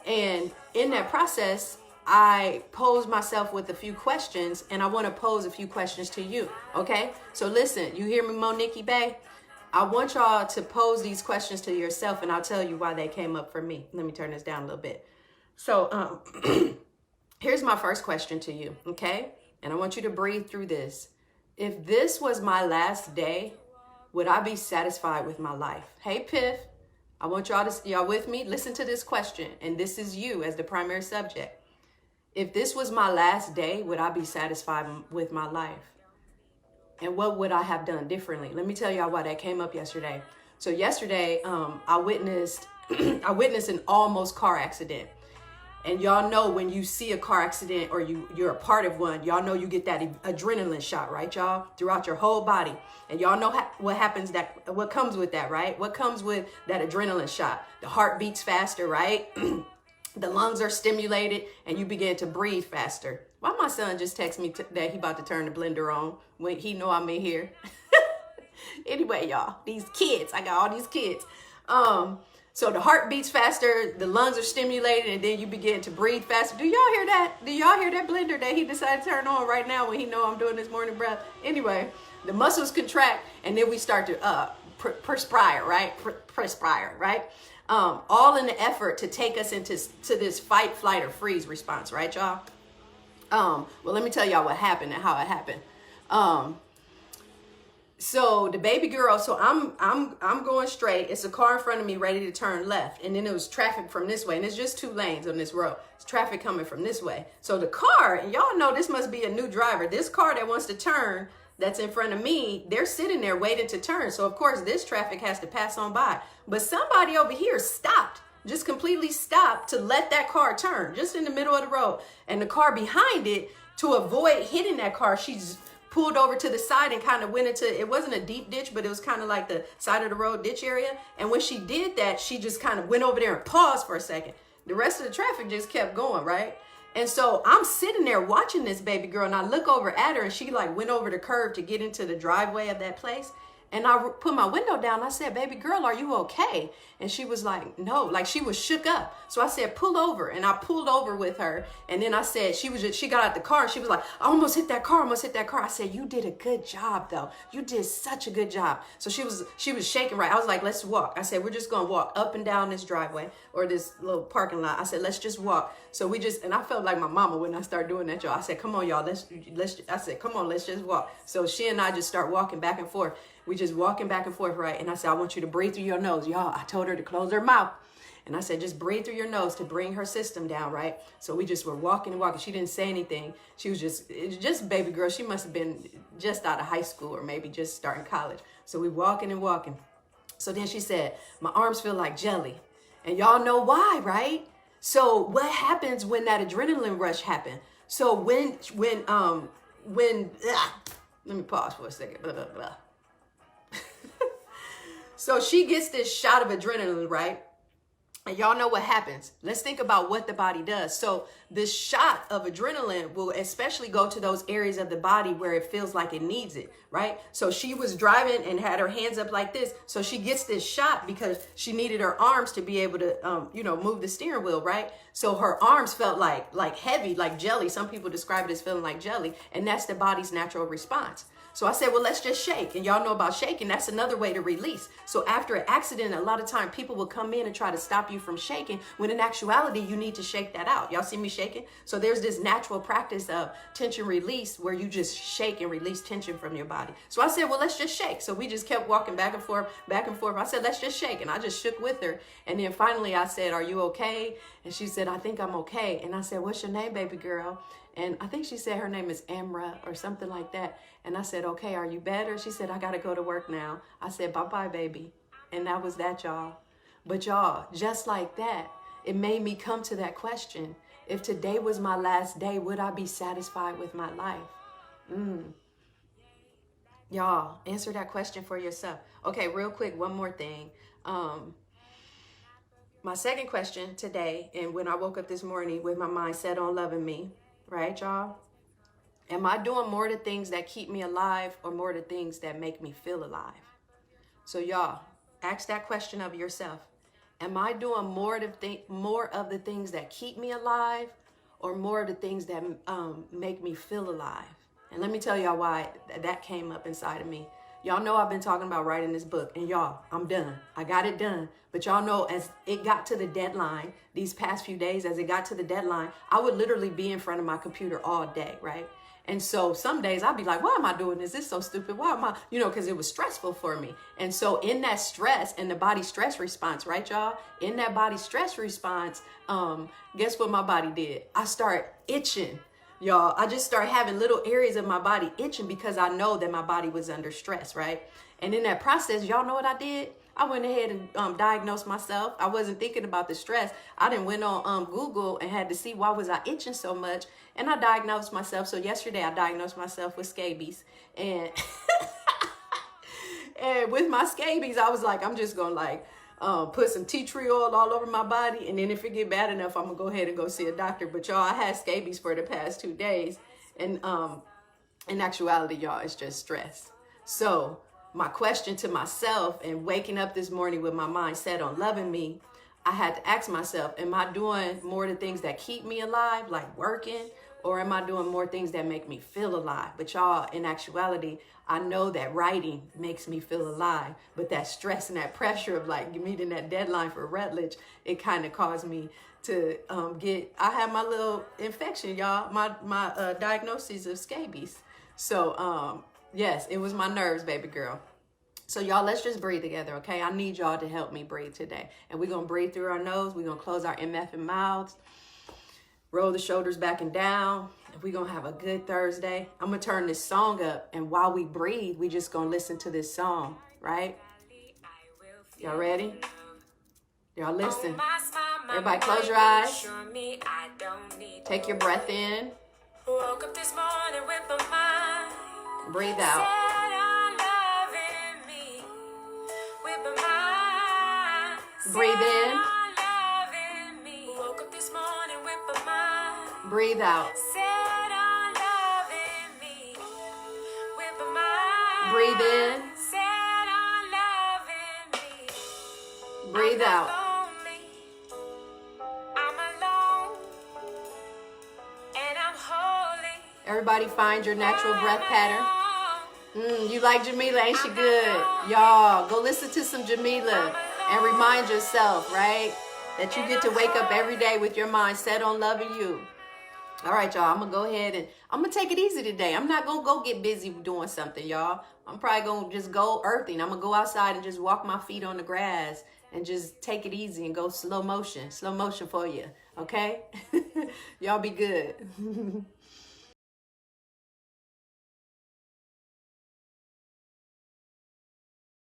And in that process, I posed myself with a few questions, and I want to pose a few questions to you. Okay? So listen, you hear me, Monique Bay? I want y'all to pose these questions to yourself, and I'll tell you why they came up for me. Let me turn this down a little bit. So here's my first question to you, okay? And I want you to breathe through this. If this was my last day, would I be satisfied with my life? Hey, Piff, I want y'all with me? Listen to this question, and this is you as the primary subject. If this was my last day, would I be satisfied with my life? And what would I have done differently? Let me tell y'all why that came up yesterday. So yesterday, I witnessed an almost car accident. And y'all know when you see a car accident or you're a part of one, y'all know you get that adrenaline shot, right, y'all? Throughout your whole body. And y'all know what comes with that, right? What comes with that adrenaline shot? The heart beats faster, right? The lungs are stimulated and you begin to breathe faster. Why my son just text me that he about to turn the blender on when he know I'm in here? Anyway, y'all, these kids, I got all these kids. So the heart beats faster, the lungs are stimulated, and then you begin to breathe faster. Do y'all hear that? Do y'all hear that blender that he decided to turn on right now when he know I'm doing this morning breath? Anyway, the muscles contract, and then we start to perspire, right? Perspire, right? All in the effort to take us into this fight, flight, or freeze response, right, y'all? Well, let me tell y'all what happened and how it happened. So the baby girl, so I'm going straight. It's a car in front of me ready to turn left. And then there was traffic from this way. And it's just 2 lanes on this road. It's traffic coming from this way. So the car, and y'all know this must be a new driver. This car that wants to turn, that's in front of me, they're sitting there waiting to turn. So of course this traffic has to pass on by. But somebody over here stopped, just completely stopped to let that car turn, just in the middle of the road. And the car behind it, to avoid hitting that car, she's pulled over to the side and kind of went into, it wasn't a deep ditch, but it was kind of like the side of the road ditch area. And when she did that, she just kind of went over there and paused for a second. The rest of the traffic just kept going, right? And so I'm sitting there watching this baby girl, and I look over at her, and she like went over the curb to get into the driveway of that place. And I put my window down. I said, baby girl, are you okay? And she was like, no, like she was shook up. So I said, pull over. And I pulled over with her. And then I said, she got out the car. And she was like, I almost hit that car. I said, you did a good job though. You did such a good job. So she was shaking right. I was like, let's walk. I said, we're just going to walk up and down this driveway or this little parking lot. I said, let's just walk. So and I felt like my mama when I started doing that, y'all. I said, come on, y'all. Let's just walk. So she and I just start walking back and forth. We just walking back and forth, right? And I said, I want you to breathe through your nose. Y'all, I told her to close her mouth. And I said, just breathe through your nose to bring her system down, right? So we just were walking and walking. She didn't say anything. She was just a baby girl. She must have been just out of high school or maybe just starting college. So we walking and walking. So then she said, my arms feel like jelly. And y'all know why, right? So what happens when that adrenaline rush happened? So when let me pause for a second. Blah, blah, blah. So she gets this shot of adrenaline, right? And y'all know what happens. Let's think about what the body does. So this shot of adrenaline will especially go to those areas of the body where it feels like it needs it, right? So she was driving and had her hands up like this. So she gets this shot because she needed her arms to be able to, move the steering wheel, right? So her arms felt like heavy, like jelly. Some people describe it as feeling like jelly. And that's the body's natural response. So I said, well, let's just shake. And y'all know about shaking. That's another way to release. So after an accident, a lot of time people will come in and try to stop you from shaking when in actuality, you need to shake that out. Y'all see me shaking? So there's this natural practice of tension release where you just shake and release tension from your body. So I said, well, let's just shake. So we just kept walking back and forth, back and forth. I said, let's just shake. And I just shook with her. And then finally I said, are you okay? And she said, I think I'm okay. And I said, what's your name, baby girl? And I think she said her name is Amra or something like that. And I said, okay, are you better? She said, I got to go to work now. I said, bye-bye, baby. And that was that, y'all. But y'all, just like that, it made me come to that question. If today was my last day, would I be satisfied with my life? Y'all, answer that question for yourself. Okay, real quick, one more thing. My second question today, and when I woke up this morning with my mind set on loving me, right, y'all? Am I doing more of the things that keep me alive or more of the things that make me feel alive? So y'all, ask that question of yourself. Am I doing more of the things that keep me alive, or more of the things that make me feel alive? And let me tell y'all why that came up inside of me. Y'all know I've been talking about writing this book, and y'all, I'm done. I got it done. But y'all know, as it got to the deadline, these past few days, as it got to the deadline, I would literally be in front of my computer all day, right? And so some days I'd be like, why am I doing this? This is so stupid. Why am I, because it was stressful for me. And so in that stress and the body stress response, right, y'all? In that body stress response, guess what my body did? I start itching. Y'all, I just started having little areas of my body itching because I know that my body was under stress, right? And in that process, y'all know what I did? I went ahead and diagnosed myself. I wasn't thinking about the stress. I done went on Google and had to see why was I itching so much. And I diagnosed myself. So yesterday I diagnosed myself with scabies. And, and with my scabies, I was like, I'm just going to put some tea tree oil all over my body. And then if it get bad enough, I'm going to go ahead and go see a doctor. But y'all, I had scabies for the past 2 days. And in actuality, y'all, it's just stress. So my question to myself, and waking up this morning with my mind set on loving me, I had to ask myself, am I doing more of the things that keep me alive, like working, or am I doing more things that make me feel alive? But y'all, in actuality, I know that writing makes me feel alive, but that stress and that pressure of like meeting that deadline for Rutledge, it kind of caused me to I had my little infection, y'all, my diagnosis of scabies. So, yes, it was my nerves, baby girl. So y'all, let's just breathe together, okay? I need y'all to help me breathe today. And we're going to breathe through our nose. We're going to close our MFing mouths. Roll the shoulders back and down. And we're going to have a good Thursday. I'm going to turn this song up. And while we breathe, we just going to listen to this song, right? Y'all ready? Y'all listen. Everybody close your eyes. Take your breath in. Woke up this morning with my mind. Breathe out. Breathe in. Breathe out. Breathe in. Breathe out. Everybody find your natural breath pattern. You like Jamila, ain't she good? Y'all, go listen to some Jamila and remind yourself, right, that you get to wake up every day with your mind set on loving you. All right, y'all, I'm going to go ahead and I'm going to take it easy today. I'm not going to go get busy doing something, y'all. I'm probably going to just go earthing. I'm going to go outside and just walk my feet on the grass and just take it easy and go slow motion for you, okay? Y'all be good.